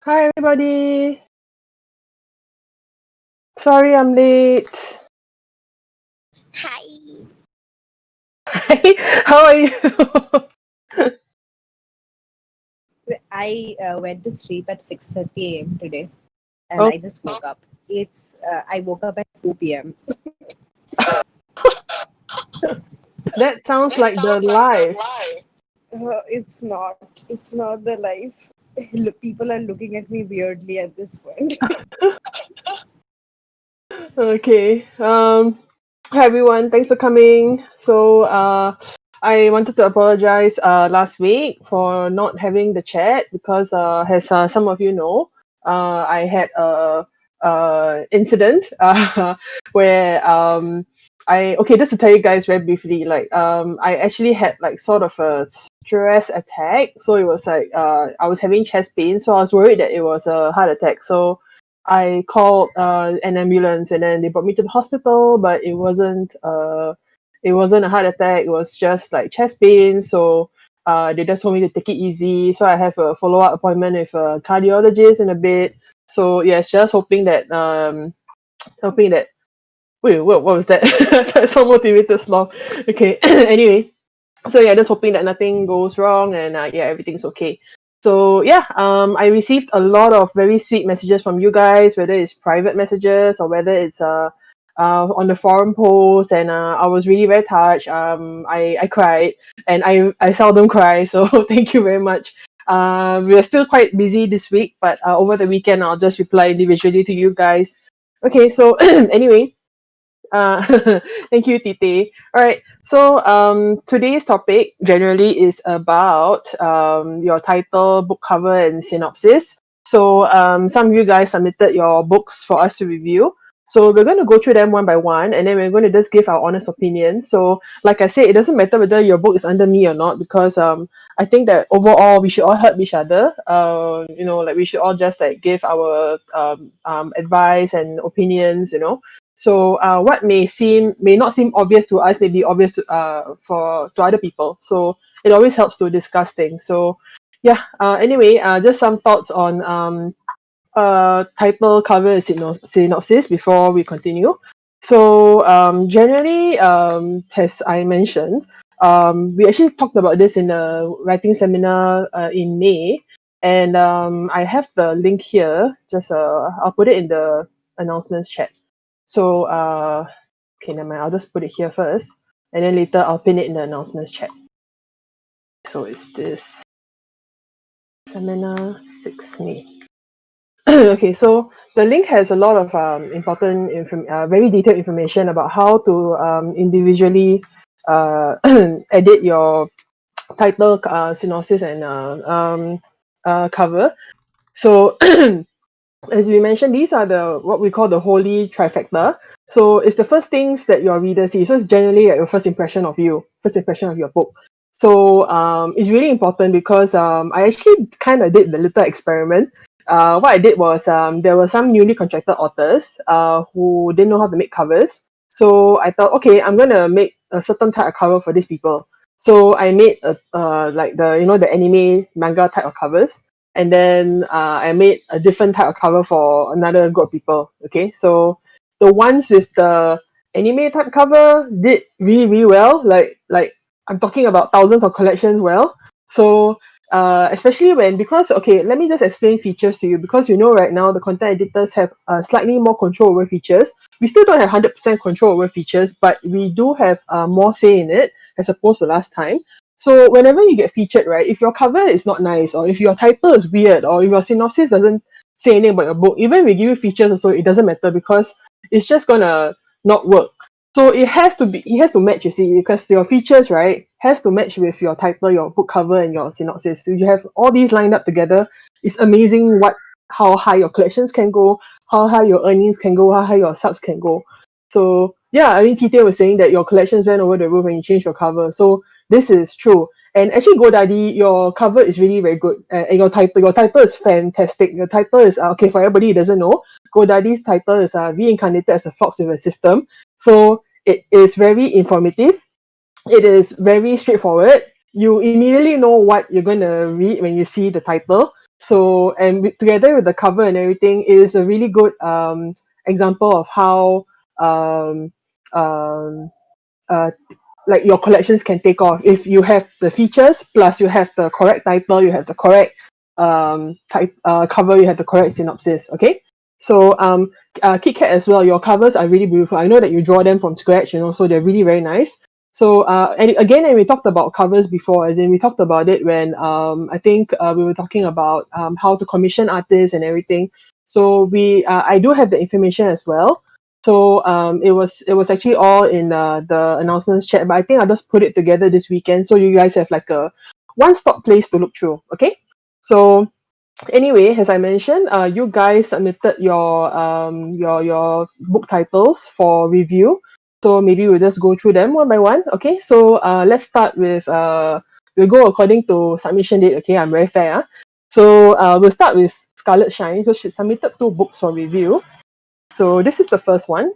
Hi, everybody. Sorry I'm late. Hi. Hi, how are you? I went to sleep at 6:30 a.m. today, and Oh, I just woke up. I woke up at 2 p.m. that sounds like the life. It's not. It's not the life. Look, people are looking at me weirdly at this point. Okay. Hi everyone. Thanks for coming. I wanted to apologize last week for not having the chat because as some of you know, I had a incident where just to tell you guys very briefly, I actually had like sort of a stress attack. So it was like I was having chest pain, so I was worried that it was a heart attack. So I called an ambulance and then they brought me to the hospital, but it wasn't a heart attack. It was just like chest pain. So they just told me to take it easy. So I have a follow up appointment with a cardiologist in a bit. So yes, just hoping that wait, what was that? That's so motivated sloth. Okay. Anyway, so yeah, just hoping that nothing goes wrong and yeah, everything's okay. So yeah, I received a lot of very sweet messages from you guys, whether it's private messages or whether it's on the forum post, and I was really very touched. I cried, and I seldom cry, so thank you very much. We are still quite busy this week, but over the weekend I'll just reply individually to you guys. Okay, so anyway, thank you, Tite. All right. So today's topic generally is about your title, book cover, and synopsis. So some of you guys submitted your books for us to review. So we're going to go through them one by one, and then we're going to just give our honest opinion. So, like I said, it doesn't matter whether your book is under me or not, because I think that overall we should all help each other. Like we should all just like give our advice and opinions. So what may not seem obvious to us may be obvious to other people. So it always helps to discuss things. So yeah. Anyway, just some thoughts on title, cover, and synopsis before we continue. So generally, as I mentioned, we actually talked about this in a writing seminar in May, and I have the link here. Just I'll put it in the announcements chat. So okay, never mind. I'll just put it here first, and then later I'll pin it in the announcements chat. So it's this seminar 6 May. Okay, so the link has a lot of important, very detailed information about how to individually edit your title, synopsis, and cover. So, as we mentioned, these are the what we call the holy trifecta. So, it's the first things that your reader sees. So, it's generally like your first impression of you, first impression of your book. So, it's really important because I actually kind of did the little experiment. What I did was there were some newly contracted authors who didn't know how to make covers. So I thought, okay, I'm gonna make a certain type of cover for these people. So I made like the anime manga type of covers, and then I made a different type of cover for another group of people. Okay, so the ones with the anime type cover did really really well. Like I'm talking about thousands of collections well. So especially because okay, let me just explain features to you, because right now the content editors have slightly more control over features. We still don't have 100% control over features, but we do have more say in it as opposed to last time. So whenever you get featured, right, if your cover is not nice, or if your title is weird, or if your synopsis doesn't say anything about your book, even if we give you features also, it doesn't matter, because it's just gonna not work. So it has to match, you see, because your features, right, has to match with your title, your book cover, and your synopsis. So you have all these lined up together. It's amazing how high your collections can go, how high your earnings can go, how high your subs can go. So yeah, I mean, Tite was saying that your collections went over the roof when you changed your cover. So this is true. And actually, GoDaddy, your cover is really very good, and your title is fantastic. Your title is okay for everybody who doesn't know. GoDaddy's title is reincarnated as a fox with a system. So it is very informative. It is very straightforward. You immediately know what you're going to read when you see the title. So, and together with the cover and everything, it is a really good example of how um, um, uh, like your collections can take off if you have the features plus you have the correct title, you have the correct cover, you have the correct synopsis. Okay, so KitKat as well, your covers are really beautiful. I know that you draw them from scratch, so they're really very nice. So and we talked about covers before, as in we talked about it when I think we were talking about how to commission artists and everything. So I do have the information as well. So it was actually all in the announcements chat, but I think I'll just put it together this weekend so you guys have like a one-stop place to look through. Okay, so anyway, as I mentioned, you guys submitted your book titles for review. So maybe we'll just go through them one by one. Okay, so let's start with we'll go according to submission date. Okay, I'm very fair. So we'll start with Scarlet Shine. So she submitted 2 books for review. So this is the first one.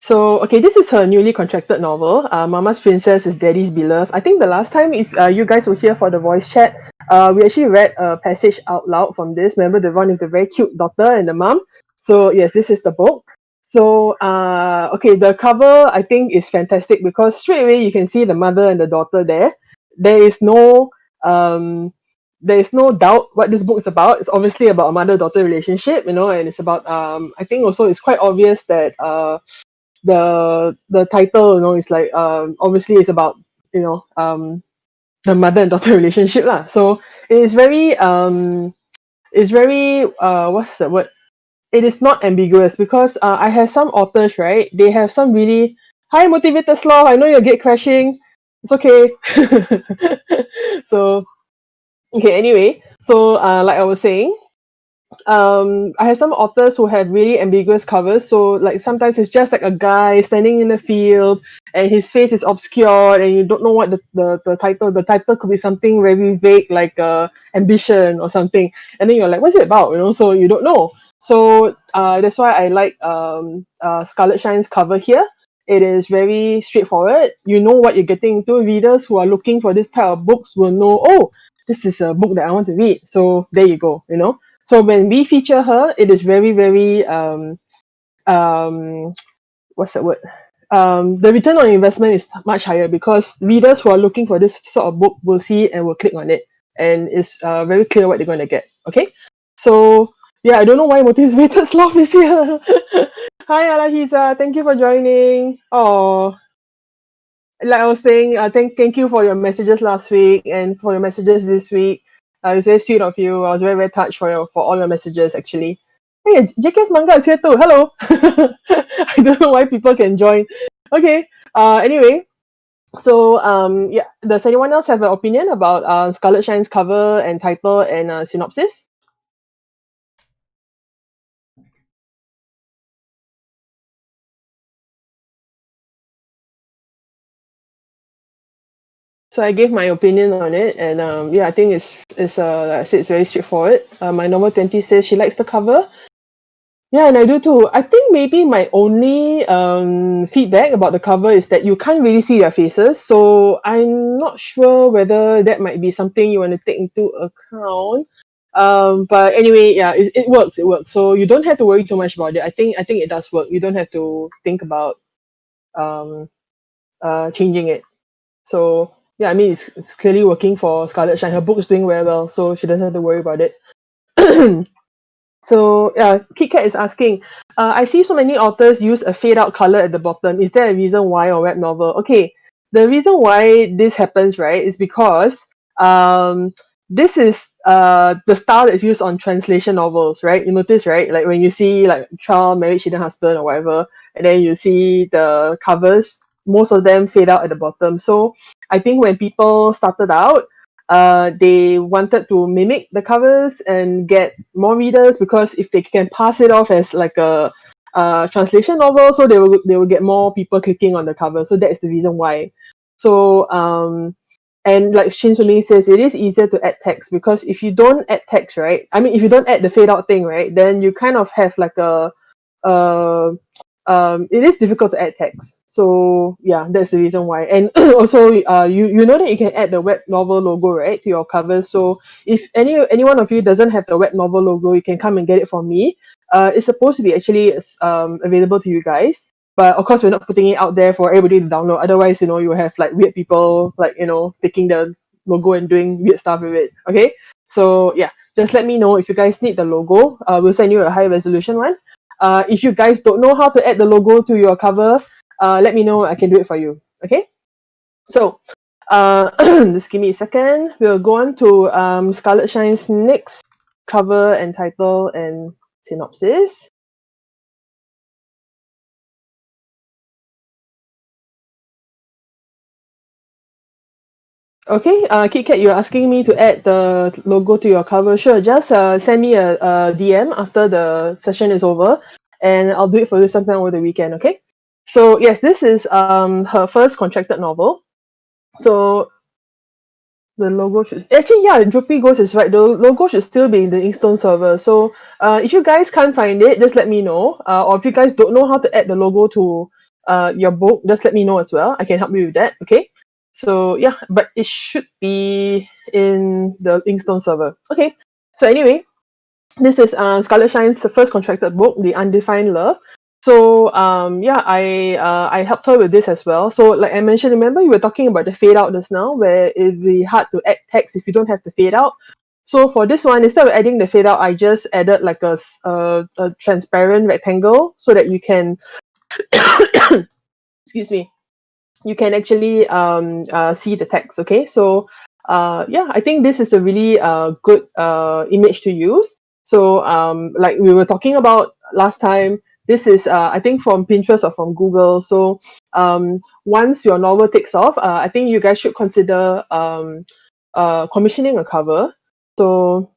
So, okay, this is her newly contracted novel. Mama's Princess is Daddy's Beloved. I think the last time, if you guys were here for the voice chat, we actually read a passage out loud from this. Remember the one with the very cute daughter and the mom? So, yes, this is the book. So, okay, the cover I think is fantastic because straight away you can see the mother and the daughter there. There is no there is no doubt what this book is about. It's obviously about a mother-daughter relationship, and it's about I think also it's quite obvious that the title is like obviously it's about the mother and daughter relationship lah. So it is very what's the word, it is not ambiguous because I have some authors, right, they have some really high motivated sloth. I know you're gate crashing, it's okay. So okay, anyway, so like I was saying, I have some authors who have really ambiguous covers. So like sometimes it's just like a guy standing in the field and his face is obscured and you don't know what the title could be something very vague like ambition or something, and then you're like, what's it about, so you don't know. So that's why I like Scarlet Shine's cover here. It is very straightforward. You know what you're getting into. Readers who are looking for this type of books will know, oh, this is a book that I want to read. So there you go. So when we feature her, it is very, very what's that word? The return on investment is much higher because readers who are looking for this sort of book will see it and will click on it, and it's very clear what they're going to get. Okay, so yeah, I don't know why Motivated Sloth is here. Hi Alahisa, thank you for joining. Oh, like I was saying, thank you for your messages last week and for your messages this week. It's very sweet of you. I was very, very touched for all your messages actually. Hey, JK's manga is here too. Hello. I don't know why people can join. Okay. Anyway, so yeah, does anyone else have an opinion about Scarlet Shine's cover and title and synopsis? So I gave my opinion on it, and yeah, I think it's like I said, it's very straightforward. My normal 20 says she likes the cover. Yeah, and I do too. I think maybe my only feedback about the cover is that you can't really see their faces. So I'm not sure whether that might be something you want to take into account. But anyway, yeah, it works. It works. So you don't have to worry too much about it. I think it does work. You don't have to think about um changing it. So yeah, I mean it's clearly working for Scarlett Shine. Her book is doing very well, so she doesn't have to worry about it. So KitKat is asking, I see so many authors use a fade out color at the bottom. Is there a reason why on web novel? Okay, the reason why this happens, right, is because this is the style that's used on translation novels, right? You notice, right? Like when you see like Child, Marriage, Hidden Husband or whatever, and then you see the covers, most of them fade out at the bottom. So I think when people started out, they wanted to mimic the covers and get more readers because if they can pass it off as like a translation novel, so they will get more people clicking on the cover. So that is the reason why. So and like Shin Sumi says, it is easier to add text because if you don't add text, right? I mean, if you don't add the fade out thing, right, then you kind of have like a it is difficult to add text. So yeah, that's the reason why. And also, you know that you can add the web novel logo, right, to your covers. So if any one of you doesn't have the web novel logo, you can come and get it from me. It's supposed to be actually available to you guys. But of course, we're not putting it out there for everybody to download. Otherwise, you have like weird people like taking the logo and doing weird stuff with it. Okay, so yeah, just let me know if you guys need the logo. We'll send you a high resolution one. If you guys don't know how to add the logo to your cover, let me know. I can do it for you. Okay. So, just give me a second. We'll go on to Scarlet Shine's next cover and title and synopsis. Okay, KitKat, you're asking me to add the logo to your cover. Sure, just send me a DM after the session is over, and I'll do it for you sometime over the weekend. Okay. So yes, this is her first contracted novel. So the logo should actually, yeah, Droopy Ghost is right. The logo should still be in the Inkstone server. So if you guys can't find it, just let me know. Or if you guys don't know how to add the logo to your book, just let me know as well. I can help you with that. Okay. So yeah, but it should be in the Inkstone server. Okay. So anyway, this is Scarlet Shine's first contracted book, The Undefined Love. So yeah, I helped her with this as well. So like I mentioned, remember you were talking about the fade out just now, where it'd be hard to add text if you don't have the fade out. So for this one, instead of adding the fade out, I just added like a transparent rectangle so that you can excuse me, you can actually see the text. Okay, so yeah, I think this is a really good image to use. So like we were talking about last time, this is I think from Pinterest or from Google. So once your novel takes off, I think you guys should consider commissioning a cover. So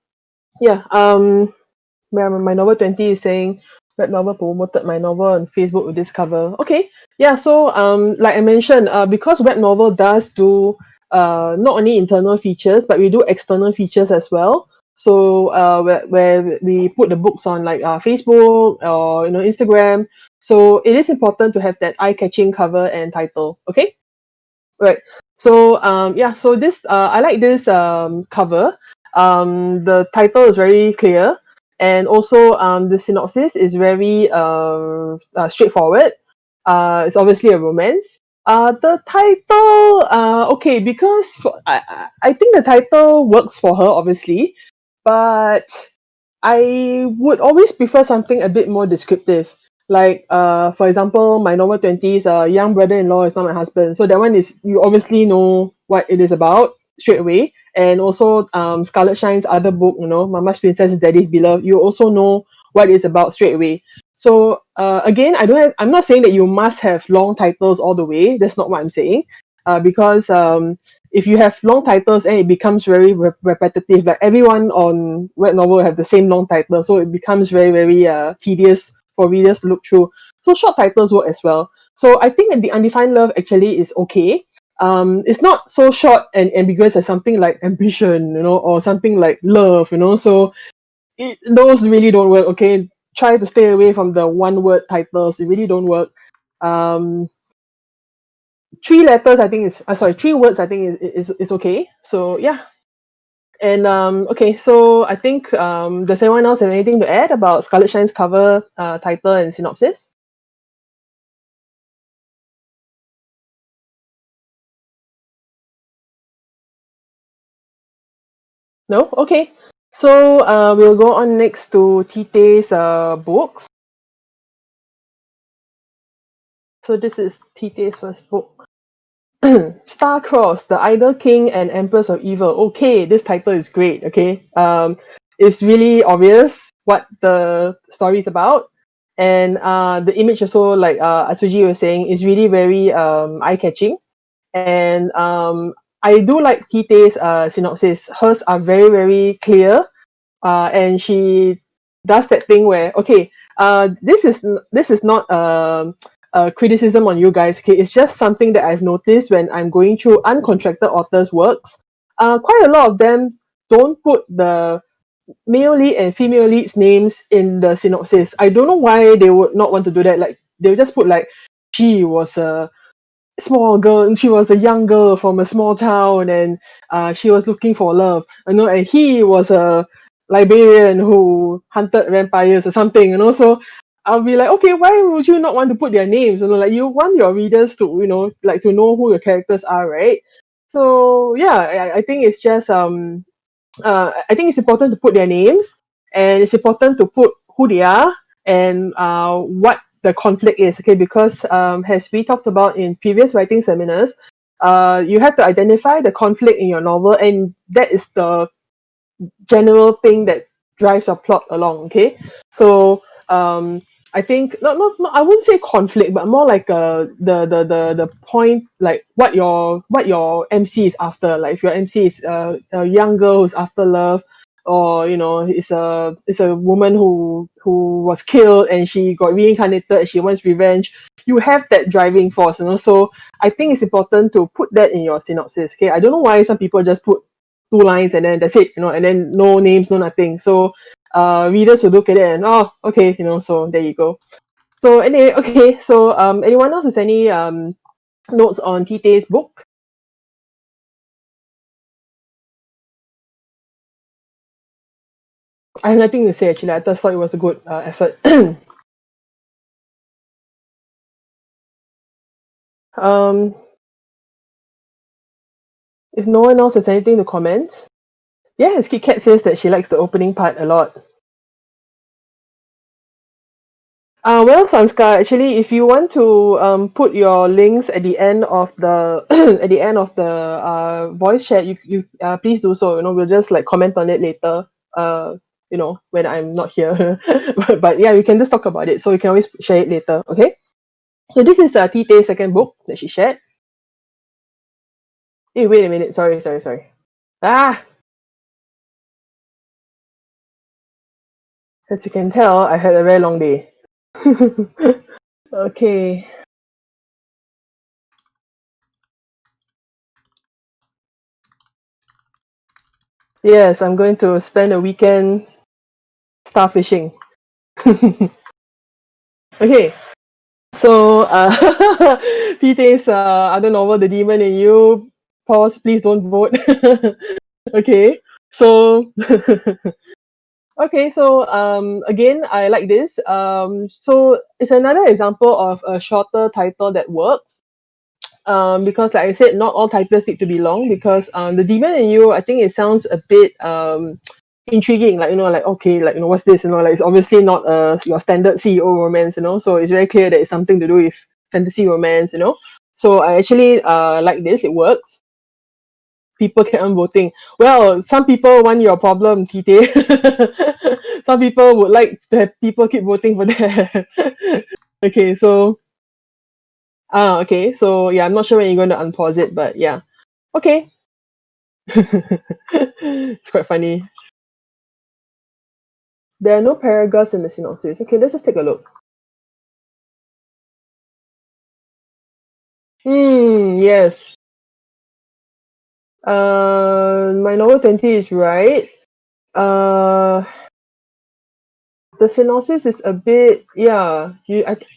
yeah, my novel 20 is saying Red Novel promoted my novel on Facebook with this cover. Okay, yeah. So like I mentioned, because Web Novel does do not only internal features but we do external features as well. So where we put the books on like Facebook or Instagram. So it is important to have that eye-catching cover and title. Okay, right. So yeah. So this I like this cover. The title is very clear, and also the synopsis is very straightforward. It's obviously a romance. The title, okay, because I think the title works for her, obviously, but I would always prefer something a bit more descriptive. Like, for example, my normal 20s, young brother-in-law is not my husband. So that one is, you obviously know what it is about straight away. And also, Scarlet Shine's other book, Mama's Princess is Daddy's Beloved, you also know what it's about straight away. So, again, I'm not saying that you must have long titles all the way. That's not what I'm saying. Because if you have long titles and it becomes very repetitive, like everyone on web novel have the same long title, so it becomes very very tedious for readers to look through. So short titles work as well. So I think that The Undefined Love actually is okay. It's not so short and ambiguous as something like ambition, or something like love, so those really don't work. Okay, try to stay away from the one word titles. It really don't work. um three letters I think is sorry, three words I think is okay. So yeah. And okay, so I think does anyone else have anything to add about Scarlet Shine's cover, title and synopsis? No? Okay. So we'll go on next to Tite's books. So this is Tite's first book. Star-Crossed, the Idol King and Empress of Evil. Okay, this title is great. Okay, it's really obvious what the story is about, and the image also, like Atsuji was saying, is really very eye-catching. And I do like Tite's synopsis. Hers are very very clear, and she does that thing where, okay, this is not a criticism on you guys. Okay, it's just something that I've noticed when I'm going through uncontracted authors' works. Quite a lot of them don't put the male lead and female leads names in the synopsis. I don't know why they would not want to do that. Like, they'll just put like she was a small girl, she was a young girl from a small town, and she was looking for love, and he was a librarian who hunted vampires or something, so I'll be like, okay, why would you not want to put their names? Like, you want your readers to, like, to know who your characters are, right? So yeah, I think it's just I think it's important to put their names, and it's important to put who they are, and what the conflict is, okay? Because as we talked about in previous writing seminars, you have to identify the conflict in your novel, and that is the general thing that drives your plot along, okay? So I think not I wouldn't say conflict, but more like the point, like what your MC is after. Like, if your MC is a young girl who's after love, or it's a woman who was killed and she got reincarnated and she wants revenge, you have that driving force, so I think it's important to put that in your synopsis, okay? I don't know why some people just put 2 lines and then that's it, and then no names, no nothing. So readers will look at it and, oh, okay, so there you go. So anyway, okay, so anyone else has any notes on Tite's book? I have nothing to say, actually. I just thought it was a good effort. um if no one else has anything to comment, yes, Kit Kat says that she likes the opening part a lot. Well, Sanska, actually, if you want to put your links at the end of the at the end of the voice chat, you please do so. We'll just like comment on it later. When I'm not here. but yeah, we can just talk about it. So you can always share it later. Okay. So this is Tite's second book that she shared. Hey, wait a minute. Sorry, sorry, sorry. Ah, as you can tell, I had a very long day. Okay. Yes, I'm going to spend a weekend starfishing. Okay, so Tite's other novel, The Demon in You. Pause, please don't vote. Okay, so okay, so again, I like this. So it's another example of a shorter title that works. Because like I said, not all titles need to be long, because The Demon in You, I think it sounds a bit intriguing, like, like, okay, like, what's this, like, it's obviously not your standard CEO romance, so it's very clear that it's something to do with fantasy romance, so I actually like this. It works. People keep on voting. Well, some people want your problem, Tite. Some people would like to have people keep voting for that. Okay, so okay, so yeah, I'm not sure when you're going to unpause it, but yeah, okay. It's quite funny. There are no paragraphs in the synopsis. Okay, let's just take a look. Yes. My novel 20 is right. Uh, the synopsis is a bit, yeah.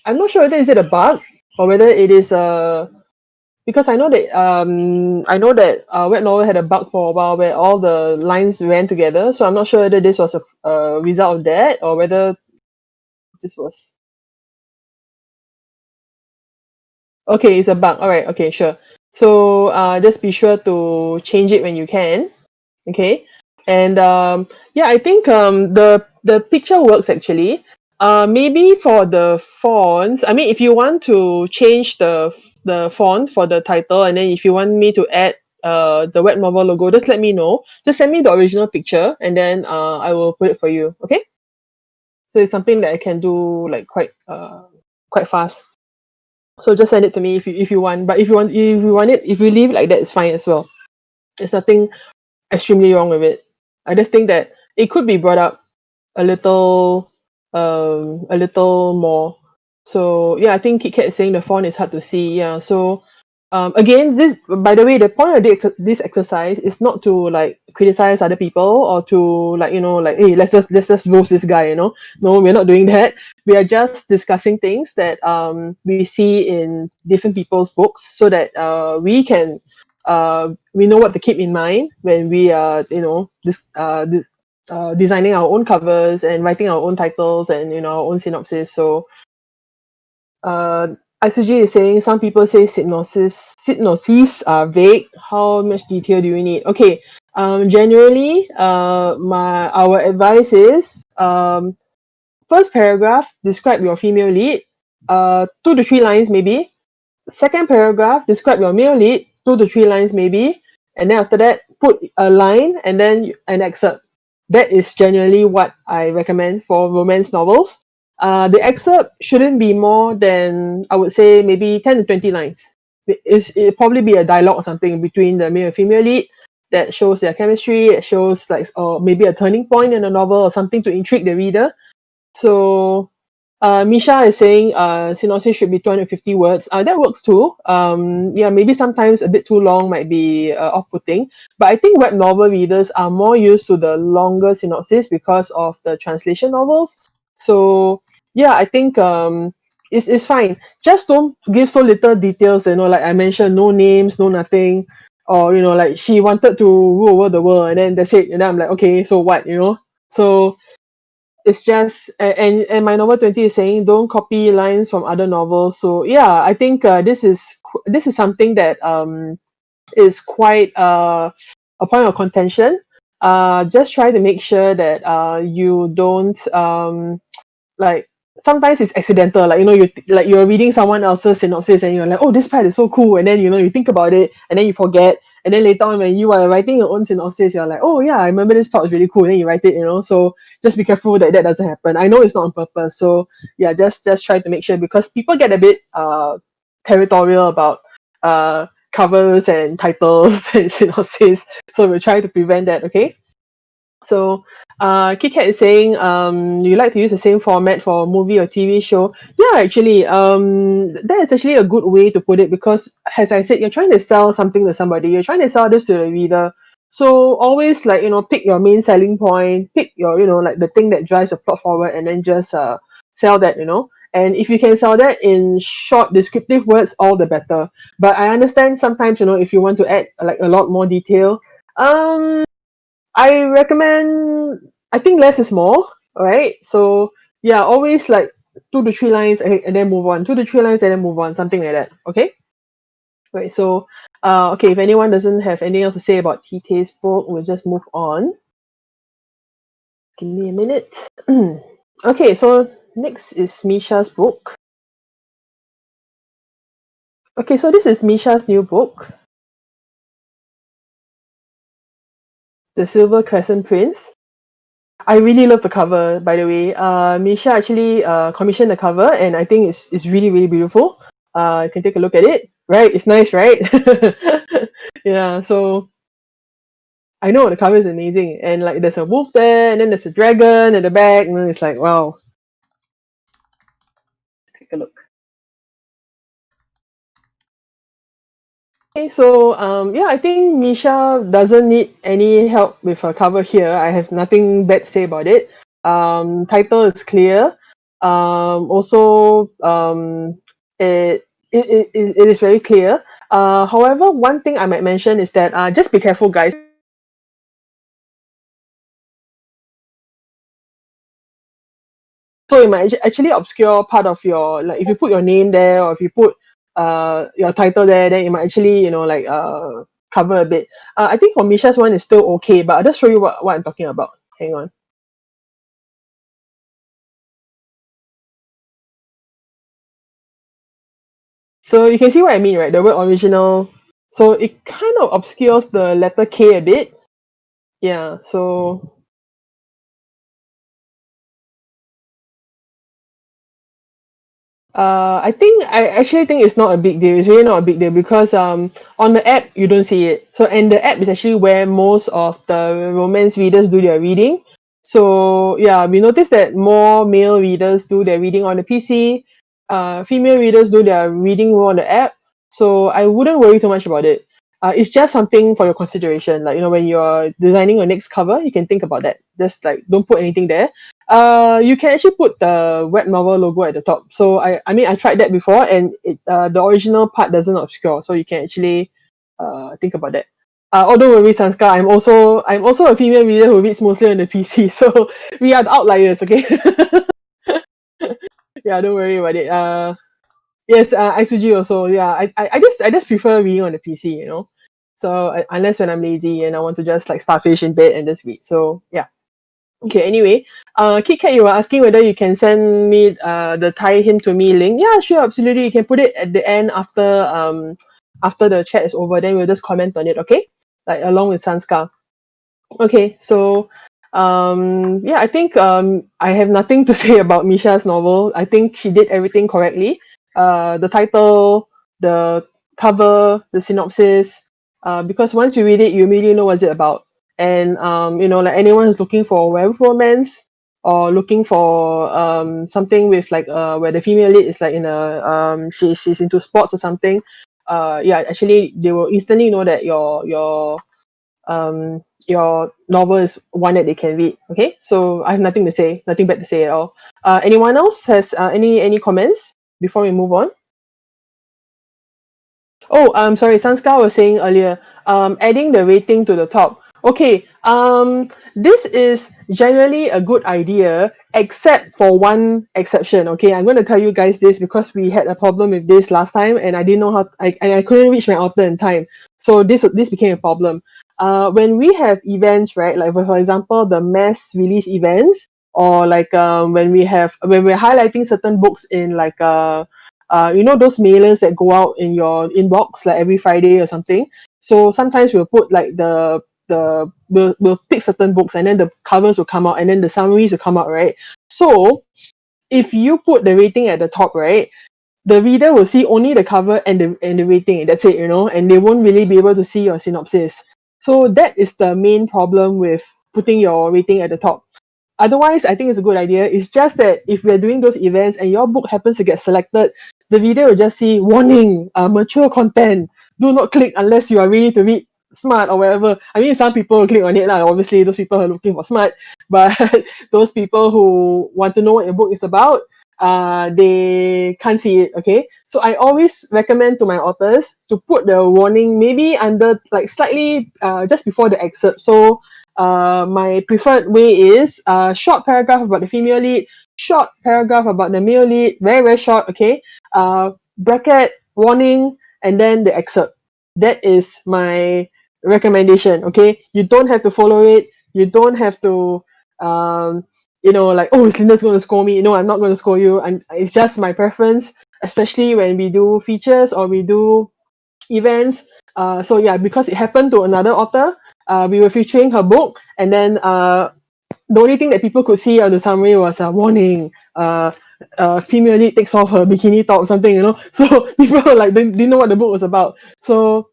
I'm not sure whether is it a bug or whether it is because I know that web novel had a bug for a while where all the lines ran together. So I'm not sure whether this was a result of that, or whether this was okay. It's a bug. All right. Okay. Sure. So just be sure to change it when you can. Okay. And yeah, I think the picture works, actually. Maybe for the fonts, I mean, if you want to change the font for the title, and then if you want me to add the web novel logo, just let me know. Just send me the original picture, and then I will put it for you. Okay. So it's something that I can do, like, quite fast. So just send it to me if you want. But if you leave it like that, it's fine as well. There's nothing extremely wrong with it. I just think that it could be brought up a little more. So yeah, I think Kit Kat is saying the font is hard to see. Yeah. So again, this, by the way, the point of this exercise is not to like criticize other people or to like, like, hey, let's just roast this guy, no, we're not doing that. We are just discussing things that we see in different people's books, so that we know what to keep in mind when we are, designing our own covers and writing our own titles and our own synopsis. So uh, ICG is saying some people say synopses are vague. How much detail do you need? Okay. Generally, our advice is, first paragraph, describe your female lead. 2 to 3 lines maybe. Second paragraph, describe your male lead. 2 to 3 lines maybe. And then after that, put a line and then an excerpt. That is generally what I recommend for romance novels. The excerpt shouldn't be more than, I would say, maybe 10 to 20 lines. It'll probably be a dialogue or something between the male and female lead that shows their chemistry, it shows like, or maybe a turning point in the novel or something to intrigue the reader. So Misha is saying synopsis should be 250 words. That works too. Yeah, maybe sometimes a bit too long might be off-putting. But I think web novel readers are more used to the longer synopsis because of the translation novels. So yeah, I think it's fine. Just don't give so little details, like I mentioned, no names, no nothing. Or, like she wanted to rule over the world and then that's it. And then I'm like, okay, so what, So it's just and my novel 20 is saying don't copy lines from other novels. So yeah, I think this is something that is quite a point of contention. Just try to make sure that you don't like, sometimes it's accidental, like you're reading someone else's synopsis and you're like, oh, this part is so cool, and then you think about it and then you forget, and then later on when you are writing your own synopsis you're like, oh yeah, I remember this part was really cool, and then you write it, so just be careful that that doesn't happen. I know it's not on purpose, so yeah, just try to make sure, because people get a bit territorial about covers and titles and synopsis, so we'll try to prevent that. Okay. So, KitKat is saying, you like to use the same format for a movie or TV show. Yeah, actually, that is actually a good way to put it, because, as I said, you're trying to sell something to somebody. You're trying to sell this to the reader. So always, like, pick your main selling point, pick your, like the thing that drives the plot forward, and then just sell that. And if you can sell that in short, descriptive words, all the better. But I understand sometimes, if you want to add like a lot more detail, um I recommend, I think less is more, alright? So yeah, always like 2 to 3 lines and then move on. 2 to 3 lines and then move on, something like that. Okay? Right, so okay, if anyone doesn't have anything else to say about Tite's book, we'll just move on. Give me a minute. Okay, so next is Misha's book. Okay, so this is Misha's new book, The Silver Crescent Prince. I really love the cover, by the way. Misha actually commissioned the cover, and I think it's really, really beautiful. You can take a look at it. Right? It's nice, right? Yeah, so I know the cover is amazing. And like there's a wolf there, and then there's a dragon at the back, and then it's like, wow. Let's take a look. Okay, so yeah, I think Misha doesn't need any help with her cover here. I have nothing bad to say about it. Title is clear. Also, it is very clear. However, one thing I might mention is that just be careful, guys. So it might actually obscure part of your, like if you put your name there, or if you put your title there, then it might actually like cover a bit. I think for Misha's one is still okay, but I'll just show you what I'm talking about. Hang on. So you can see what I mean, right? The word original. So it kind of obscures the letter K a bit. Yeah, so I actually think it's not a big deal. It's really not a big deal, because on the app you don't see it. So, and the app is actually where most of the romance readers do their reading. So yeah, we noticed that more male readers do their reading on the PC. Female readers do their reading more on the app. So I wouldn't worry too much about it. It's just something for your consideration. Like, when you're designing your next cover, you can think about that. Just like don't put anything there. You can actually put the web novel logo at the top. So I mean I tried that before, and the original part doesn't obscure. So you can actually think about that. Oh, don't worry, Sanska. I'm also a female reader who reads mostly on the PC. So we are the outliers, okay? Yeah, don't worry about it. Yes, Isuji also. Yeah, I just prefer reading on the PC. So unless when I'm lazy and I want to just like starfish in bed and just read. So yeah. Okay. Anyway, Kit Kat, you were asking whether you can send me the tie him to me link. Yeah, sure, absolutely. You can put it at the end after the chat is over. Then we'll just comment on it. Okay, like along with Sanska. Okay, so yeah, I think I have nothing to say about Misha's novel. I think she did everything correctly. The title, the cover, the synopsis, because once you read it, you immediately know what's it about. And like anyone who's looking for a werewolf romance or looking for something with like where the female lead is like in a she's into sports or something. Yeah, actually they will instantly know that your novel is one that they can read. Okay, so I have nothing to say, nothing bad to say at all. Anyone else has any comments before we move on? Oh, sorry, Sanska was saying earlier, adding the rating to the top. Okay, this is generally a good idea, except for one exception. Okay, I'm going to tell you guys this because we had a problem with this last time, and I didn't know how I couldn't reach my author in time, so this became a problem. When we have events, right? Like for example, the mass release events, or like when we're highlighting certain books in like those mailers that go out in your inbox like every Friday or something. So sometimes we'll put like we'll pick certain books, and then the covers will come out, and then the summaries will come out, right? So if you put the rating at the top, right, the reader will see only the cover and the rating. That's it, and they won't really be able to see your synopsis. So that is the main problem with putting your rating at the top. Otherwise, I think it's a good idea. It's just that if we're doing those events and your book happens to get selected, the reader will just see warning, mature content. Do not click unless you are ready to read smart or whatever. I mean, some people will click on it. Obviously, those people are looking for smart, but those people who want to know what your book is about, they can't see it. Okay, so I always recommend to my authors to put the warning maybe under like slightly just before the excerpt. So my preferred way is short paragraph about the female lead, short paragraph about the male lead, very very short. Okay, bracket warning, and then the excerpt. That is my recommendation. Okay, you don't have to follow it. You don't have to like, oh, Linda's going to score me. No, I'm not going to score you. And it's just my preference, especially when we do features or we do events. So yeah, because it happened to another author, we were featuring her book, and then the only thing that people could see on the summary was a warning. Female lead takes off her bikini top or something. So people were like didn't know what the book was about. So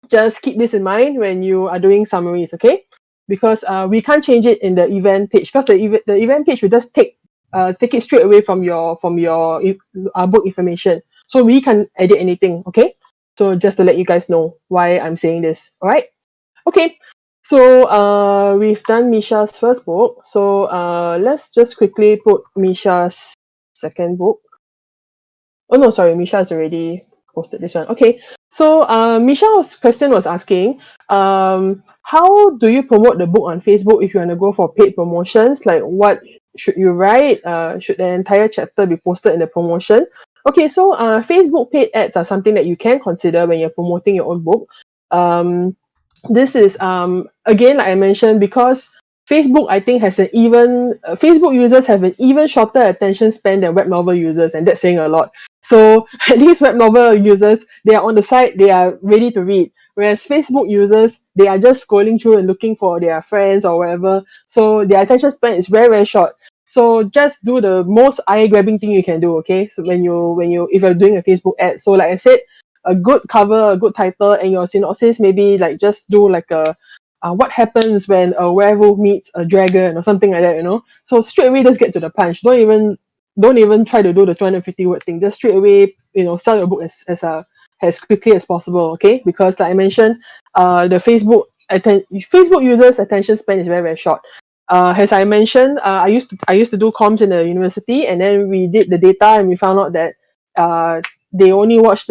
just keep this in mind when you are doing summaries, okay? Because we can't change it in the event page, because the event page will just take it straight away from your book information. So we can't edit anything, okay? So just to let you guys know why I'm saying this, all right? Okay, so we've done Misha's first book. So let's just quickly put Misha's second book. Oh no, sorry, Misha has already posted this one. Okay, so Misha's question was asking, how do you promote the book on Facebook if you want to go for paid promotions? Like, what should you write? Should the entire chapter be posted in the promotion? Okay, so Facebook paid ads are something that you can consider when you're promoting your own book. This is again, like I mentioned, because Facebook, I think, has Facebook users have an even shorter attention span than web novel users, and that's saying a lot. So at least web novel users, they are on the site, they are ready to read. Whereas Facebook users, they are just scrolling through and looking for their friends or whatever. So their attention span is very, very short. So just do the most eye-grabbing thing you can do, okay? So if you're doing a Facebook ad. So like I said, a good cover, a good title, and your synopsis maybe like just do like a what happens when a werewolf meets a dragon or something like that. So straight away just get to the punch. Don't even try to do the 250 word thing. Just straight away, sell your book as a as quickly as possible, okay? Because like I mentioned, the Facebook users' attention span is very, very short. As I mentioned, I used to do comms in the university, and then we did the data, and we found out that they only watch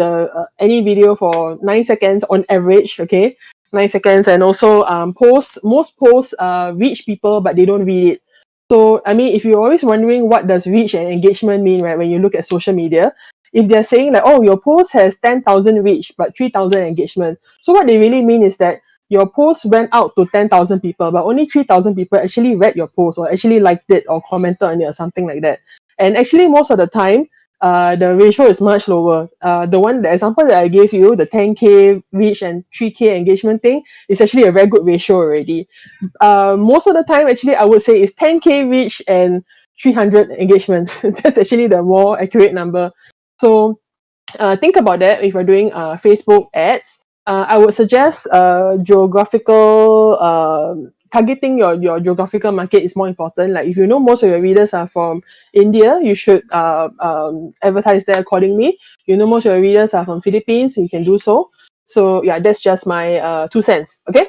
any video for 9 seconds on average, okay? 9 seconds, and also most posts reach people, but they don't read it. So I mean, if you're always wondering what does reach and engagement mean, right? When you look at social media, if they're saying like, oh, your post has 10,000 reach but 3,000 engagement, so what they really mean is that your post went out to 10,000 people, but only 3,000 people actually read your post or actually liked it or commented on it or something like that. And actually, most of the time, the ratio is much lower. The example that I gave you, the 10K reach and 3K engagement thing, is actually a very good ratio already. Most of the time, actually, I would say is 10K reach and 300 engagements. That's actually the more accurate number. So think about that if you're doing Facebook ads. I would suggest geographical targeting your geographical market is more important. Like if you know most of your readers are from India, you should advertise there accordingly. You know most of your readers are from Philippines, you can do so. So yeah, that's just my 2 cents. Okay.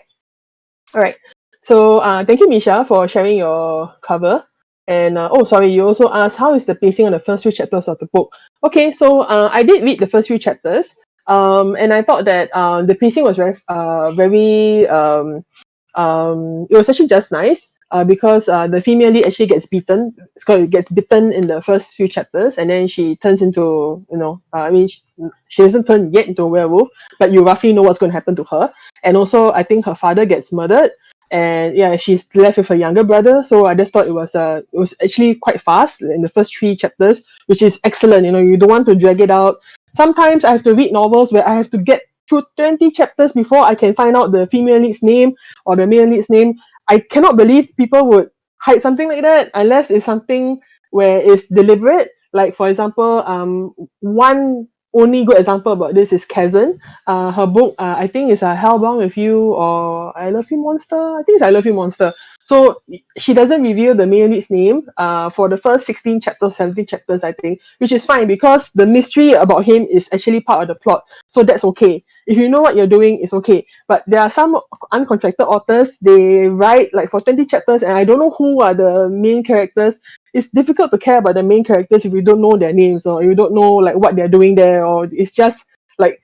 All right. So thank you, Misha, for sharing your cover. And oh, sorry, you also asked how is the pacing on the first few chapters of the book. Okay, so I did read the first few chapters, and I thought that the pacing was it was actually just nice. Because the female lead actually gets beaten. It gets bitten in the first few chapters, and then she turns into, I mean, she doesn't turn yet into a werewolf, but you roughly know what's going to happen to her. And also, I think her father gets murdered, and yeah, she's left with her younger brother. So I just thought it was actually quite fast in the first 3 chapters, which is excellent. You don't want to drag it out. Sometimes I have to read novels where I have to get through 20 chapters before I can find out the female lead's name or the male lead's name. I cannot believe people would hide something like that unless it's something where it's deliberate. Like for example, one only good example about this is Kazan. Her book, I think, is Hellbound with You or I Love You Monster. I think it's I Love You Monster. So she doesn't reveal the male lead's name for the first 16 chapters, 17 chapters, I think, which is fine because the mystery about him is actually part of the plot. So that's okay. If you know what you're doing, it's okay. But there are some uncontracted authors, they write like for 20 chapters and I don't know who are the main characters. It's difficult to care about the main characters if you don't know their names or you don't know like what they're doing there, or it's just like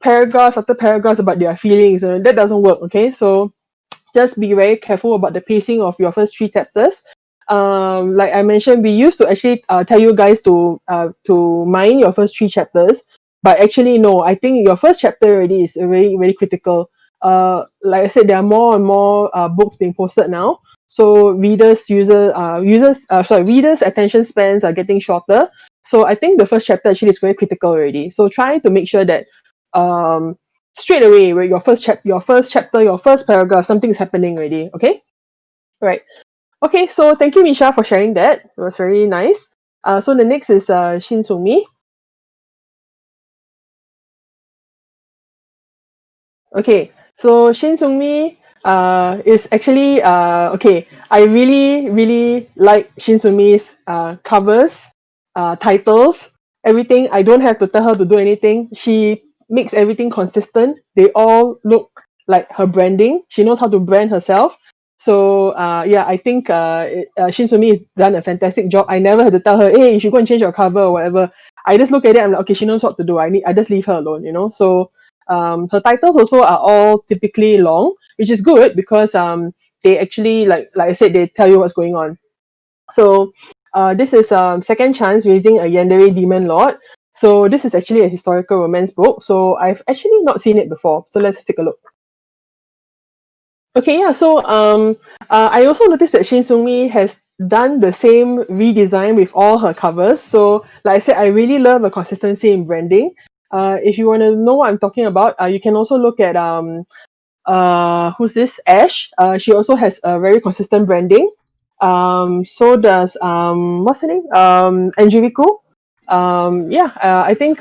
paragraphs after paragraphs about their feelings, and that doesn't work. Okay, so just be very careful about the pacing of your first 3 chapters. Like I mentioned, we used to actually tell you guys to mind your first 3 chapters, but actually no. I think your first chapter already is very very critical. Like I said, there are more and more books being posted now, so readers' attention spans are getting shorter. So I think the first chapter actually is very critical already. So try to make sure that um straight away, where your first chapter, your first paragraph, something's happening already. Okay, right. Okay, so thank you, Misha, for sharing that. It was very nice. So the next is Shin Sumi. Okay, so Shin Sumi is actually okay. I really really like Shin Sumi's covers, titles, everything. I don't have to tell her to do anything. She makes everything consistent. They all look like her branding. She knows how to brand herself. So yeah, I think Shin Sumi has done a fantastic job. I never had to tell her, hey, you should go and change your cover or whatever. I just look at it. I'm like, okay, she knows what to do. I just leave her alone. So her titles also are all typically long, which is good because they actually like I said, they tell you what's going on. So this is Second Chance Raising a Yandere Demon Lord. So this is actually a historical romance book. So I've actually not seen it before. So let's take a look. Okay, yeah. So I also noticed that Shin Sumi has done the same redesign with all her covers. So like I said, I really love the consistency in branding. If you want to know what I'm talking about, you can also look at who's this, Ash. She also has a very consistent branding. So does what's her name, Angelico. Yeah, I think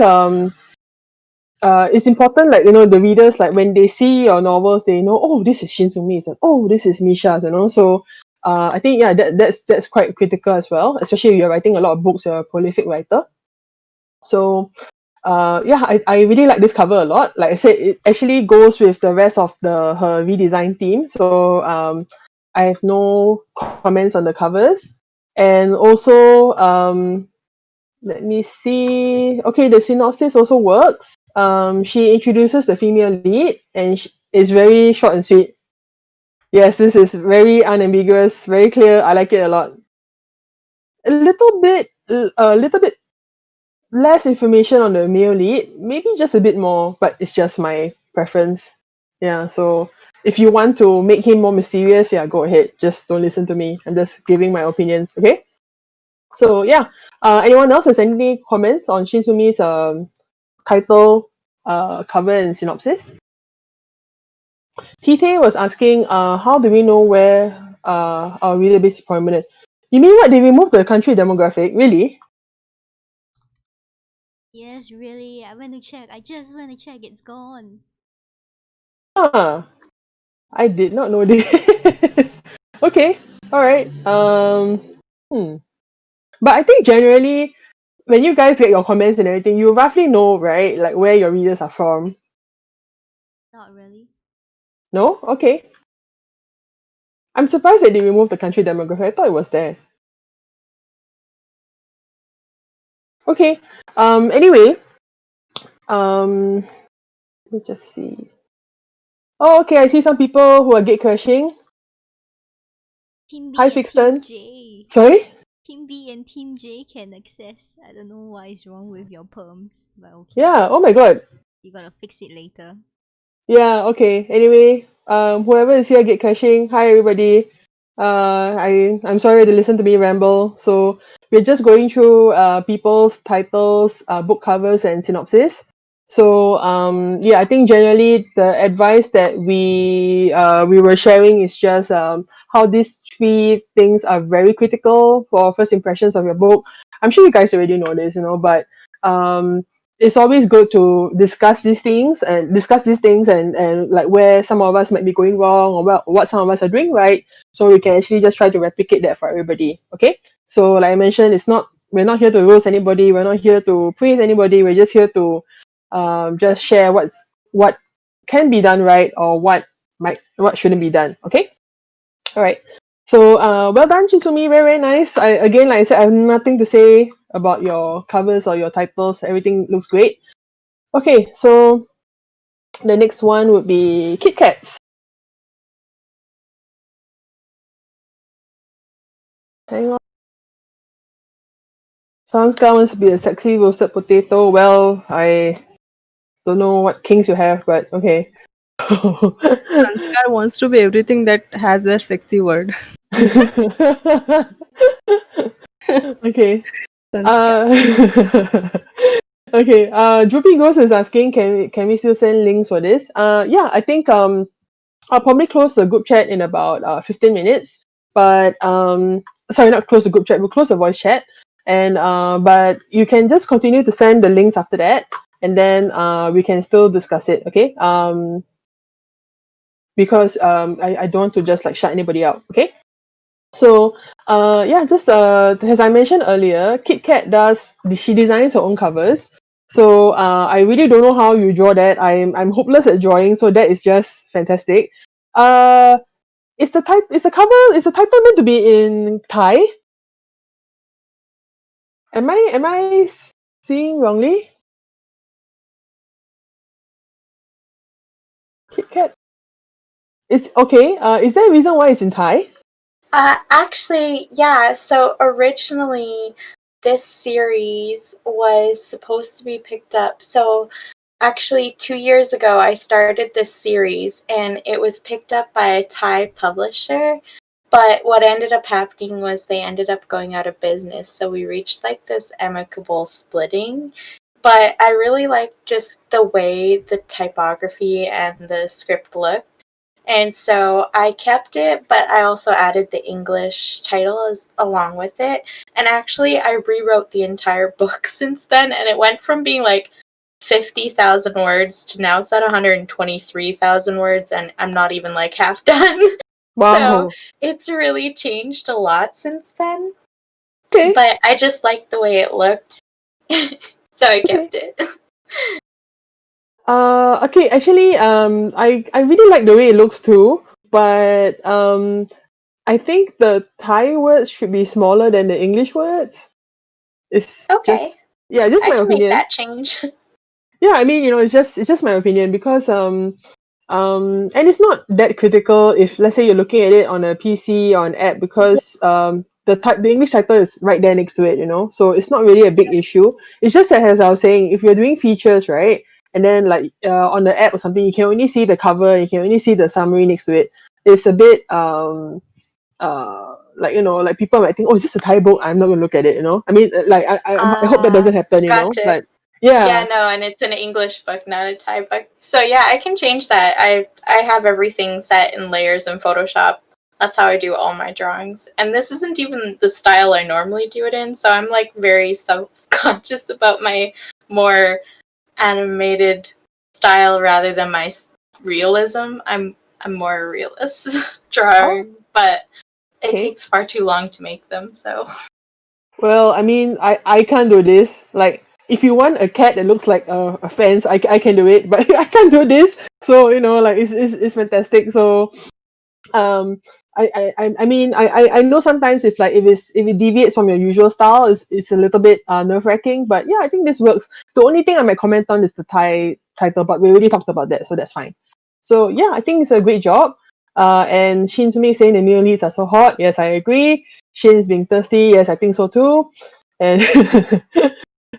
it's important, like the readers, like when they see your novels, they know, oh, this is Shin Sumi, and oh, this is Misha's, so I think, yeah, that's quite critical as well, especially if you're writing a lot of books, you're a prolific writer. So I really like this cover a lot. Like I said, it actually goes with the rest of her redesign theme. So I have no comments on the covers. And also, let me see. Okay, the synopsis also works. She introduces the female lead, and it's very short and sweet. Yes, this is very unambiguous, very clear. I like it a lot. A little bit less information on the male lead, maybe just a bit more, but it's just my preference. Yeah, so if you want to make him more mysterious, yeah, go ahead. Just don't listen to me. I'm just giving my opinions, okay? So yeah, anyone else has any comments on Shinsumi's title, cover, and synopsis? Tite was asking, how do we know where our reader base is prominent? You mean what? They removed the country demographic? Really? Yes, really. I went to check. I just went to check. It's gone. Huh. I did not know this. Okay, all right. But I think generally, when you guys get your comments and everything, you roughly know, right? Like where your readers are from. Not really. No? Okay. I'm surprised that they removed the country demographic. I thought it was there. Okay. Anyway, let me just see. Oh, okay. I see some people who are gate crashing. Team Hi, B and Team Fixton. J. Sorry? Team B and Team J can access. I don't know what is wrong with your perms, but okay. Yeah. Oh my god. You're gonna fix it later. Yeah, okay. Anyway, whoever is here gate crashing, hi everybody. I'm sorry to listen to me ramble. So we're just going through people's titles, book covers, and synopsis. So yeah, I think generally the advice that we were sharing is just how these three things are very critical for first impressions of your book. I'm sure you guys already know this, but um it's always good to discuss these things and like where some of us might be going wrong or what some of us are doing right, so we can actually just try to replicate that for everybody. Okay, so like I mentioned, we're not here to roast anybody, we're not here to praise anybody, we're just here to just share what can be done right or what shouldn't be done. Okay, all right. So well done, Chitsumi. Very, very nice. Like I said, I have nothing to say about your covers or your titles. Everything looks great. Okay, so the next one would be Kit Kats. Hang on. Sanska wants to be a sexy roasted potato. Well, I don't know what kinks you have, but okay. Sanskar wants to be everything that has a sexy word. Okay. Sanskar. Uh, okay. Droopy Ghost is asking, can we still send links for this? Yeah, I think I'll probably close the group chat in about 15 minutes. But sorry, not close the group chat. We'll close the voice chat, and but you can just continue to send the links after that, and then we can still discuss it. Okay. Because I don't want to just like shut anybody out. Okay. So yeah, just as I mentioned earlier, she designs her own covers. So I really don't know how you draw that. I'm hopeless at drawing, so that is just fantastic. Uh is the title meant to be in Thai? Am I seeing wrongly? Kit Kat. It's okay. Is there a reason why it's in Thai? Actually, yeah. So originally, this series was supposed to be picked up. So actually, 2 years ago, I started this series and it was picked up by a Thai publisher. But what ended up happening was they ended up going out of business. So we reached like this amicable splitting. But I really liked just the way the typography and the script looked. And so I kept it, but I also added the English title along with it. And actually, I rewrote the entire book since then, and it went from being like 50,000 words to now it's at 123,000 words, and I'm not even like half done. So Wow. it's really changed a lot since then. Okay. But I just liked the way it looked, so I Okay. kept it. Okay, actually, I really like the way it looks too, but I think the Thai words should be smaller than the English words. It's Okay, just I my can make opinion. that change. Yeah, I mean, it's just my opinion because and it's not that critical if let's say you're looking at it on a PC or an app because the English title is right there next to it, so it's not really a big issue. It's just that as I was saying, if you're doing features, right, and then like on the app or something, you can only see the cover, you can only see the summary next to it. It's a bit like like people might think, oh, is this a Thai book? I'm not gonna look at it. I mean, like I hope that doesn't happen. Gotcha. But Yeah, yeah. no, and it's an English book, not a Thai book. So yeah, I can change that. I have everything set in layers in Photoshop. That's how I do all my drawings. And this isn't even the style I normally do it in, so I'm like very self-conscious about my more animated style rather than my realism. I'm more a realist Oh, drawing, but it okay. takes far too long to make them, so Well, I mean, I can't do this. Like, if you want a cat that looks like a fence, I can do it, but I can't do this. So like it's fantastic. So um I mean I know sometimes if it deviates from your usual style, it's a little bit nerve-wracking, but yeah, I think this works. The only thing I might comment on is the Thai title, but we already talked about that, so that's fine. So yeah, I think it's a great job. And Shinzumi saying the new leads are so hot. Yes, I agree. Shin's being thirsty. Yes, I think so too. And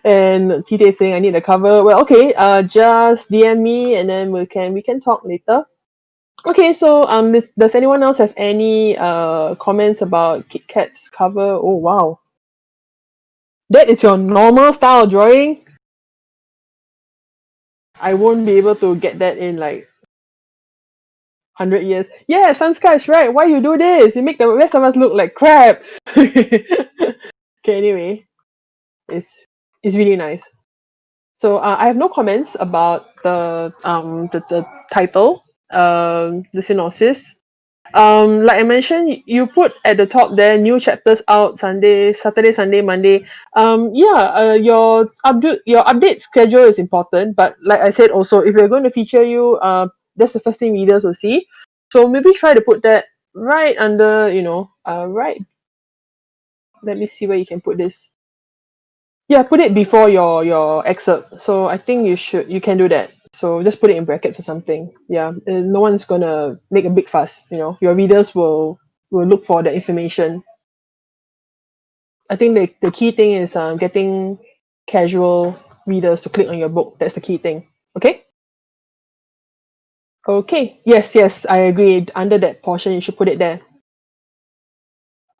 and TT saying I need a cover. Well, okay. Just DM me and then we can talk later. Okay, so does anyone else have any comments about Kit Kat's cover? Oh wow, that is your normal style of drawing. I won't be able to get that in like 100 years. Yeah, Sunskies, right? Why you do this? You make the rest of us look like crap. Okay, anyway, it's really nice. So I have no comments about the title, the synopsis. Like I mentioned, you put at the top there new chapters out Saturday, Sunday, Monday. Yeah, your update schedule is important, but like I said also, if we're going to feature you, that's the first thing readers will see. So maybe try to put that right under, right. Let me see where you can put this. Yeah, put it before your excerpt. So I think you can do that. So just put it in brackets or something. Yeah, no one's gonna make a big fuss. Your readers will look for that information. I think the key thing is getting casual readers to click on your book. That's the key thing. Okay. Okay. Yes, I agree. Under that portion, you should put it there.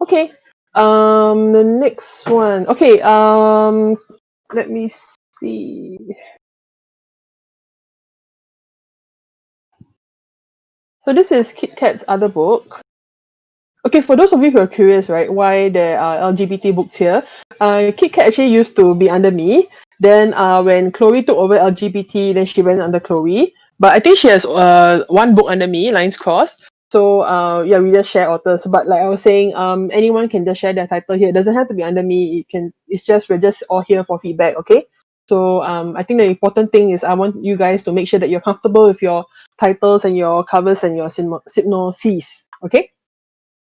Okay. The next one. Okay. Let me see. So this is Kit Kat's other book. Okay, for those of you who are curious, right, why there are LGBT books here, Kit Kat actually used to be under me. Then when Chloe took over LGBT, then she went under Chloe. But I think she has one book under me, Lines Crossed. So yeah, we just share authors. But like I was saying, anyone can just share their title here. It doesn't have to be under me. We're just all here for feedback, okay? So I think the important thing is I want you guys to make sure that you're comfortable with your titles and your covers and your synopses, okay?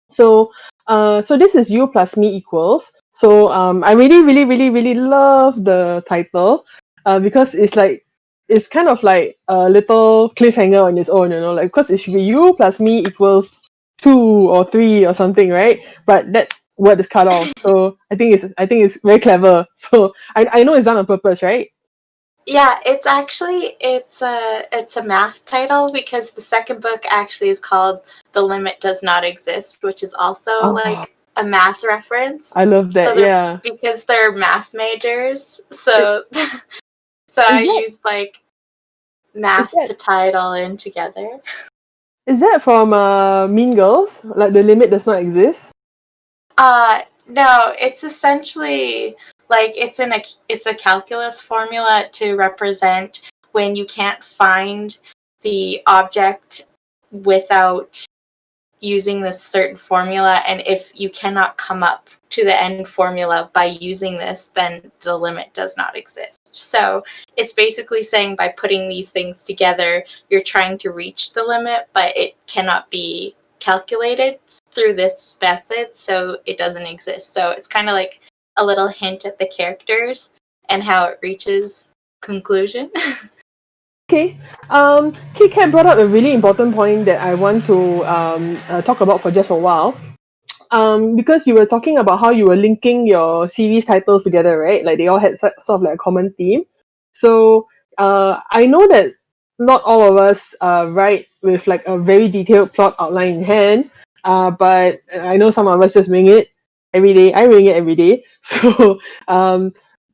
So this is you plus me equals. So I really, really, really, really love the title, because it's kind of like a little cliffhanger on its own, like because it should be you plus me equals 2 or 3 or something, right? But that word is cut off. So I think it's very clever. So I know it's done on purpose, right? yeah, it's a math title because the second book actually is called The Limit Does Not Exist, which is also Oh, like a math reference. I love So that. Yeah. because they're math majors, Is, so so is I that use like is math that to tie it all in together. is that from Mean Girls? Like the limit does not exist. No, it's essentially like it's a calculus formula to represent when you can't find the object without using this certain formula, and if you cannot come up to the end formula by using this, then the limit does not exist. So it's basically saying by putting these things together, you're trying to reach the limit, but it cannot be calculated through this method, so it doesn't exist. So it's kind of like a little hint at the characters and how it reaches conclusion. Okay. Kit Kat brought up a really important point that I want to talk about for just a while. Because you were talking about how you were linking your series titles together, right? Like they all had sort of like a common theme. So I know that not all of us write with like a very detailed plot outline in hand, but I know some of us just wing it every day. I wing it every day. So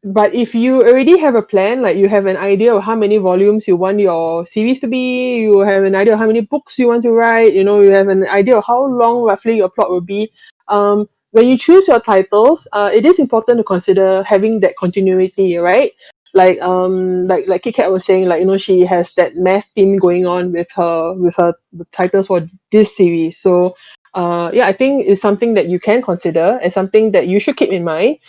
but if you already have a plan, like you have an idea of how many volumes you want your series to be, you have an idea of how many books you want to write, you know, you have an idea of how long roughly your plot will be. When you choose your titles, it is important to consider having that continuity, right? Like Kit Kat was saying, like, you know, she has that math theme going on with her titles for this series. So yeah, I think it's something that you can consider and something that you should keep in mind.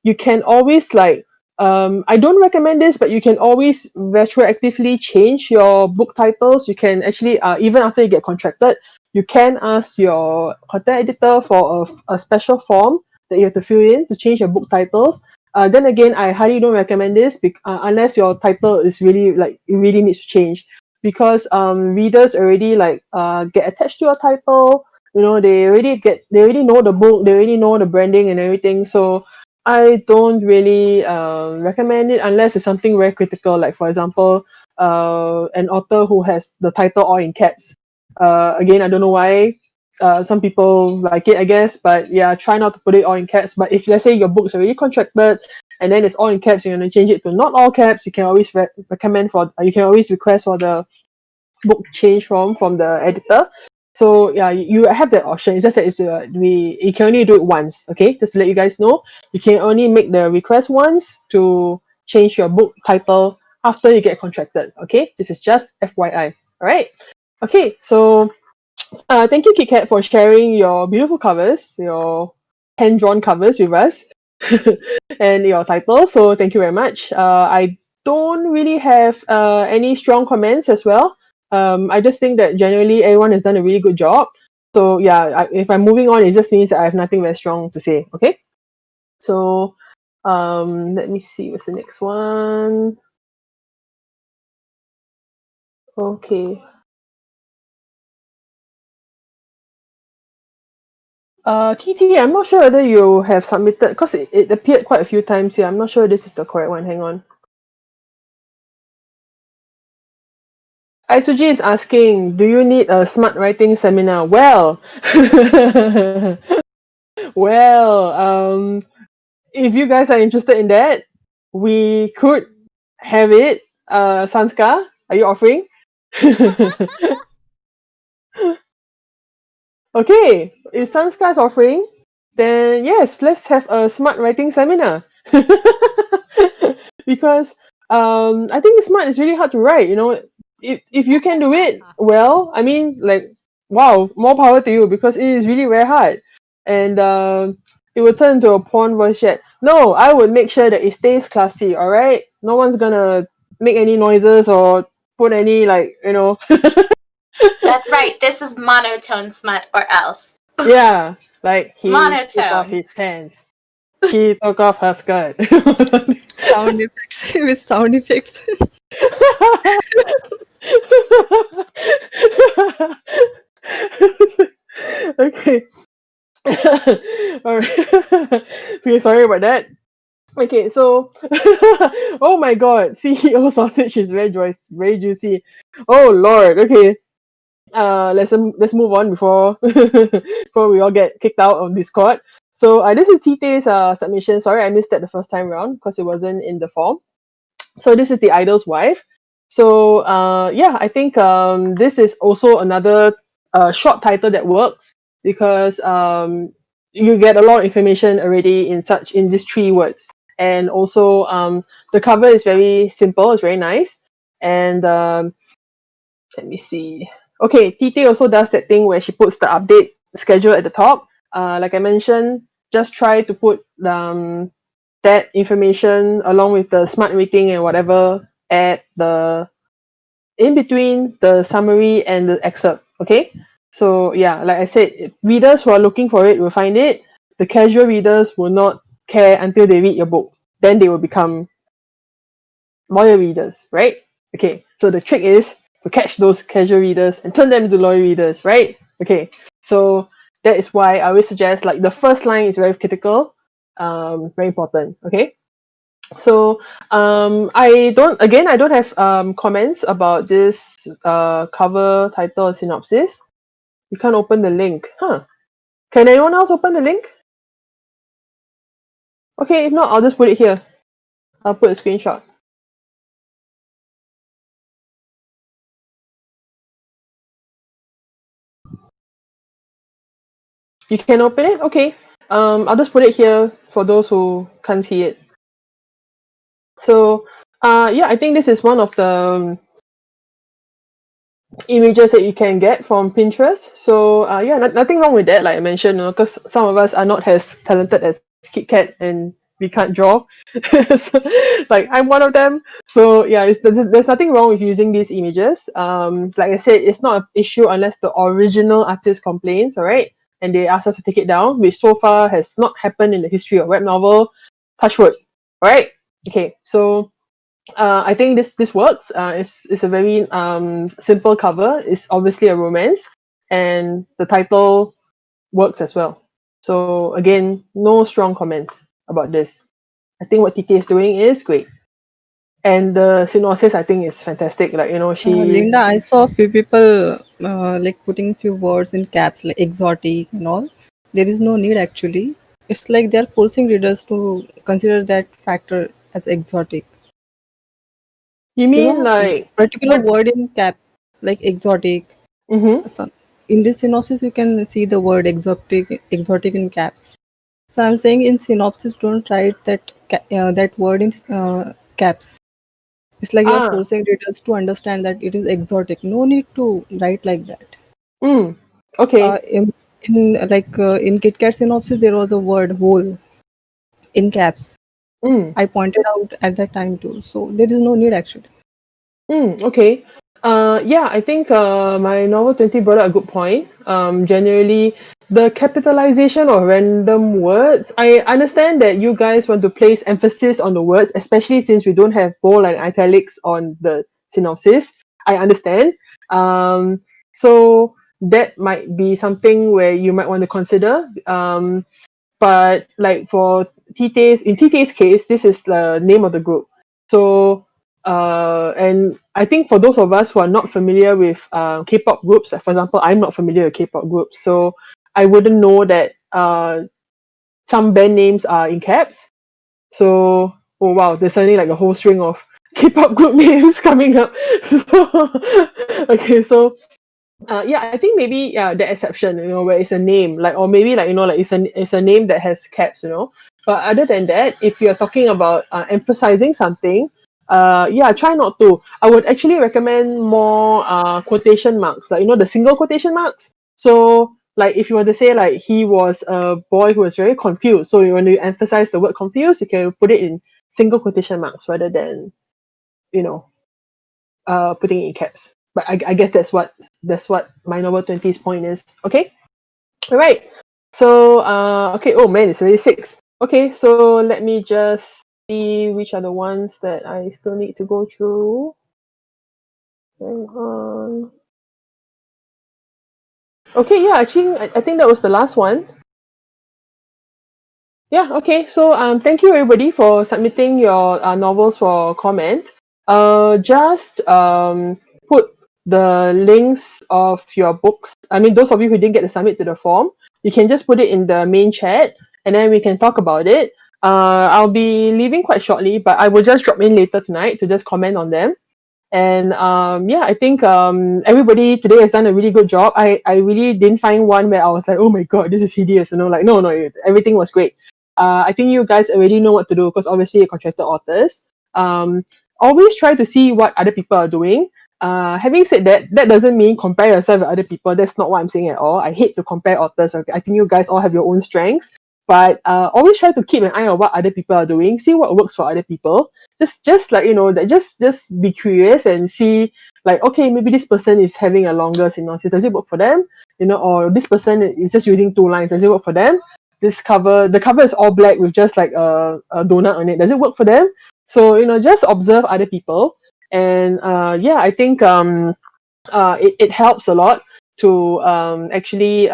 You can always like I don't recommend this, but you can always retroactively change your book titles. You can actually even after you get contracted, you can ask your content editor for a special form that you have to fill in to change your book titles. Then again, I highly don't recommend this unless your title is really like it really needs to change, because readers already like get attached to your title. You know, they already know the book, they already know the branding and everything. So I don't really recommend it unless it's something very critical, like for example, an author who has the title all in caps. Again, I don't know why. Some people like it, I guess, but yeah, try not to put it all in caps. But if let's say your book's already contracted and then it's all in caps, you're gonna change it to not all caps. You can always recommend for. You can always request for the book change from the editor. So yeah, you have that option. It's just that you can only do it once. Okay, just to let you guys know, you can only make the request once to change your book title after you get contracted. Okay, this is just FYI. All right. Okay, so thank you, KitKat, for sharing your beautiful covers, your hand-drawn covers with us, and your title. So thank you very much. I don't really have any strong comments as well. I just think that generally everyone has done a really good job. So yeah, if I'm moving on, it just means that I have nothing very strong to say. Okay. So let me see what's the next one. Okay. TT, I'm not sure whether you have submitted because it appeared quite a few times here. I'm not sure this is the correct one. Hang on. Isuji is asking, do you need a smart writing seminar? Well, well, if you guys are interested in that, we could have it. Sanska, are you offering? Okay, if Sanska is offering, then yes, let's have a smart writing seminar. Because I think smart is really hard to write. You know, if you can do it well, I mean, like, wow, more power to you, because it is really very hard, and it will turn into a porn voice chat. No, I would make sure that it stays classy. All right, no one's gonna make any noises or put any like That's right. This is monotone smut or else. yeah, like he took Monotone. off his pants. She took off her skirt. Sound effects with sound effects. Okay. All right. Okay, sorry about that. Okay, so oh my god, CEO sausage is very juicy. Oh lord. Okay. Let's move on before before we all get kicked out of Discord. So this is Tite's submission. Sorry, I missed that the first time around because it wasn't in the form. So this is the idol's wife. So yeah, I think this is also another short title that works because you get a lot of information already in these 3 words, and also the cover is very simple. It's very nice, and let me see. Okay, TT also does that thing where she puts the update schedule at the top. Like I mentioned, just try to put that information along with the smart rating and whatever at the in between the summary and the excerpt. Okay, so yeah, like I said, readers who are looking for it will find it. The casual readers will not care until they read your book. Then they will become loyal readers, right? Okay, so the trick is to catch those casual readers and turn them into loyal readers, right? Okay, so that is why I always suggest like the first line is very critical, very important. Okay, so I don't have comments about this cover title or synopsis. You can't open the link, huh? Can anyone else open the link? Okay, if not, I'll just put it here. I'll put a screenshot. You can open it? Okay. I'll just put it here for those who can't see it. So, yeah, I think this is one of the images that you can get from Pinterest. So, yeah, nothing wrong with that, like I mentioned, because some of us are not as talented as KitKat and we can't draw. So, like, I'm one of them. So, yeah, there's nothing wrong with using these images. Like I said, it's not an issue unless the original artist complains, all right? And they ask us to take it down, which so far has not happened in the history of web novel. Touch wood, all right? Okay, so I think this works. It's a very simple cover. It's obviously a romance, and the title works as well. So again, no strong comments about this. I think what TK is doing is great, and the synopsis I think is fantastic. Like she. Linda, I saw a few people like putting few words in caps like exotic and all. There is no need actually. It's like they're forcing readers to consider that factor as exotic. You You mean know, like particular what? word in cap like exotic. Mm-hmm. Some in this synopsis you can see the word exotic in caps. So I'm saying in synopsis don't write that word in caps. It's like you're Ah. forcing readers to understand that it is exotic. No need to write like that. Mm. Okay. In KitKat synopsis, there was a word whole in caps. Mm. I pointed out at that time too. So there is no need actually. Okay. Yeah, I think my novel 20 brought up a good point. Generally, the capitalization of random words, I understand that you guys want to place emphasis on the words, especially since we don't have bold and italics on the synopsis. I understand. So that might be something where you might want to consider. But like for in TT's case, this is the name of the group. So and I think for those of us who are not familiar with K-pop groups, like for example, I'm not familiar with K-pop groups, so I wouldn't know that some band names are in caps. So oh wow, there's suddenly like a whole string of K-pop group names coming up. Okay, so yeah, I think maybe the exception, where it's a name, like or maybe like like it's a name that has caps. But other than that, if you're talking about emphasizing something, yeah, try not to. I would actually recommend more quotation marks, like the single quotation marks. So like if you want to say like he was a boy who was very confused, so when you emphasize the word confused, you can put it in single quotation marks rather than you know putting it in caps. But I guess that's what my novel 20's point is. Okay, all right. So okay. Oh man, it's already 6. Okay, so let me just see which are the ones that I still need to go through. Hang on. Okay, yeah. Actually, I think that was the last one. Yeah, okay. So thank you everybody for submitting your novels for comment. Just put the links of your books. I mean, those of you who didn't get to submit to the form, you can just put it in the main chat, and then we can talk about it. I'll be leaving quite shortly, but I will just drop in later tonight to just comment on them. And yeah, I think everybody today has done a really good job. I really didn't find one where I was like, oh my god, this is hideous. Like no, everything was great. I think you guys already know what to do because obviously you're contracted authors. Always try to see what other people are doing. Having said that, that doesn't mean compare yourself with other people. That's not what I'm saying at all. I hate to compare authors. Okay? I think you guys all have your own strengths, but always try to keep an eye on what other people are doing. See what works for other people. Just like that. Just be curious and see. Like, okay, maybe this person is having a longer synopsis. Does it work for them? Or this person is just using 2 lines. Does it work for them? The cover is all black with just like a donut on it. Does it work for them? So just observe other people, and I think it helps a lot to actually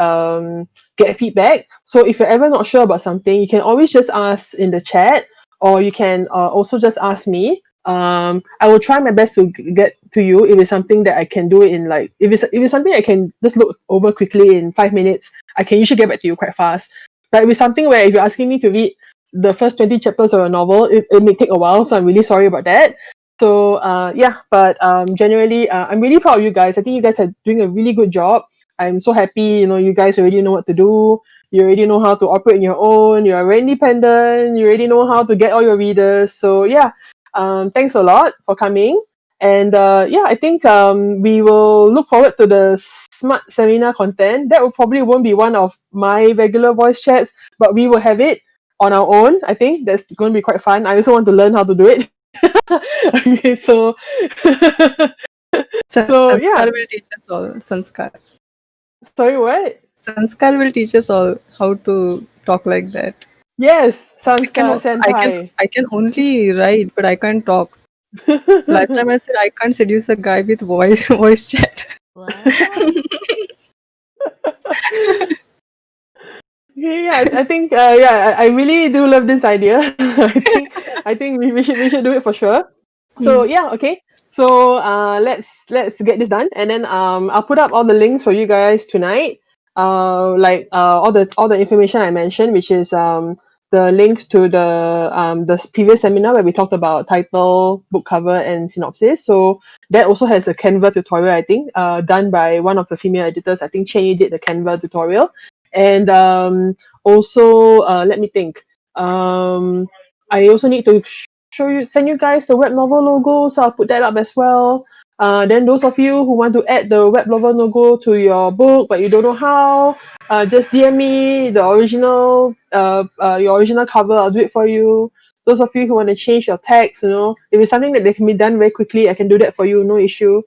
get feedback. So if you're ever not sure about something, you can always just ask in the chat, or you can also just ask me. I will try my best to get to you if it's something that I can do it in, like, if it's something I can just look over quickly in 5 minutes. I can usually get back to you quite fast. But if it's something where if you're asking me to read the first 20 chapters of a novel, it may take a while. So I'm really sorry about that. So but generally, I'm really proud of you guys. I think you guys are doing a really good job. I'm so happy. You guys already know what to do. You already know how to operate on your own. You're very independent. You already know how to get all your readers. So thanks a lot for coming. And I think we will look forward to the smart seminar content. That will probably won't be one of my regular voice chats, but we will have it on our own. I think that's going to be quite fun. I also want to learn how to do it. Okay, so so Sanskar yeah. will teach us all. Sanskar. Sorry, what? Sanskar will teach us all how to talk like that. Yes, I can, Sanskar I can, Senpai. I can only write, but I can't talk. Last time I said I can't seduce a guy with voice chat. What? Yeah, I think I really do love this idea. I think we should do it for sure. So okay. So let's get this done, and then I'll put up all the links for you guys tonight. All the information I mentioned, which is the links to the previous seminar where we talked about title, book cover, and synopsis. So that also has a Canva tutorial, I think, done by one of the female editors. I think Cheney did the Canva tutorial, and also let me think. I also need to send you guys the web novel logo, so I'll put that up as well. Then those of you who want to add the web novel logo to your book but you don't know how, just DM me the original your original cover. I'll do it for you. Those of you who want to change your text, if it's something that can be done very quickly, I can do that for you, no issue.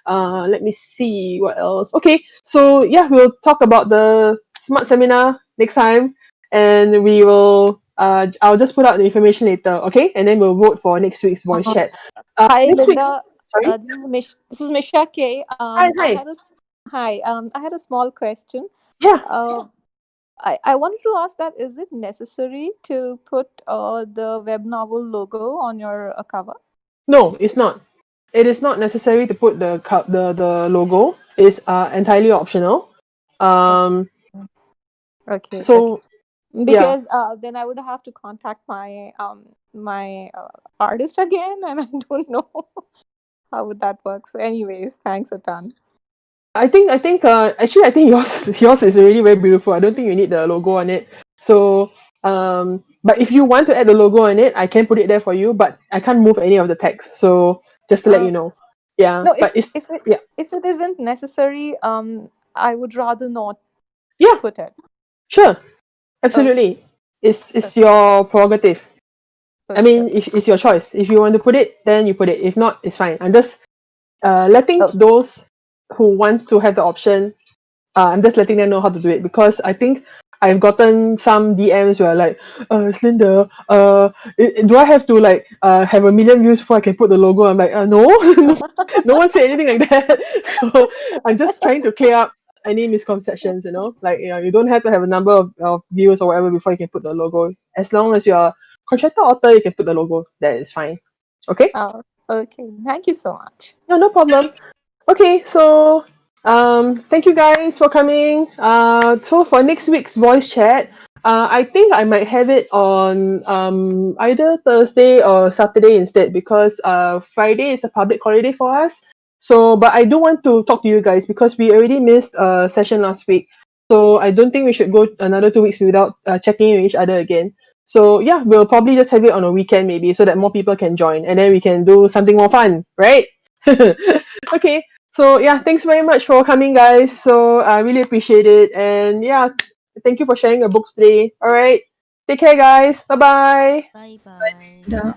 Let me see what else. Okay, so we'll talk about the smart seminar next time, and we will I'll just put out the information later, okay? And then we'll vote for next week's voice chat. Hi, Next week's, Linda. sorry. This is Misha K. Hi. I had a small question. Yeah. I wanted to ask that, is it necessary to put the web novel logo on your cover? No, it's not. It is not necessary to put the logo. It's entirely optional. Okay. So yeah. Because then I would have to contact my artist again, and I don't know how would that work. So, anyways, thanks a ton. I think actually I think yours is really very beautiful. I don't think you need the logo on it. So but if you want to add the logo on it, I can put it there for you, but I can't move any of the text. So just to let you know. Yeah. No, But it's if it isn't necessary, I would rather not put it. Sure. Absolutely. It's your prerogative. I mean, it's your choice. If you want to put it, then you put it. If not, it's fine. I'm just letting those who want to have the option, I'm just letting them know how to do it, because I think I've gotten some DMs where like, Linda, do I have to like have 1 million views before I can put the logo? I'm like, no, no one said anything like that. So I'm just trying to clear up any misconceptions, like, you don't have to have a number of views or whatever before you can put the logo. As long as you're contracted author, you can put the logo. That is fine. Okay? Okay. Thank you so much. No problem. Okay, so thank you guys for coming. So for next week's voice chat, I think I might have it on either Thursday or Saturday instead, because Friday is a public holiday for us. So, but I do want to talk to you guys because we already missed a session last week. So I don't think we should go another 2 weeks without checking in with each other again. So we'll probably just have it on a weekend maybe, so that more people can join, and then we can do something more fun, right? Okay, so yeah, thanks very much for coming, guys. So I really appreciate it, and yeah, thank you for sharing your books today. All right, take care, guys. Bye bye. Bye bye. Yeah.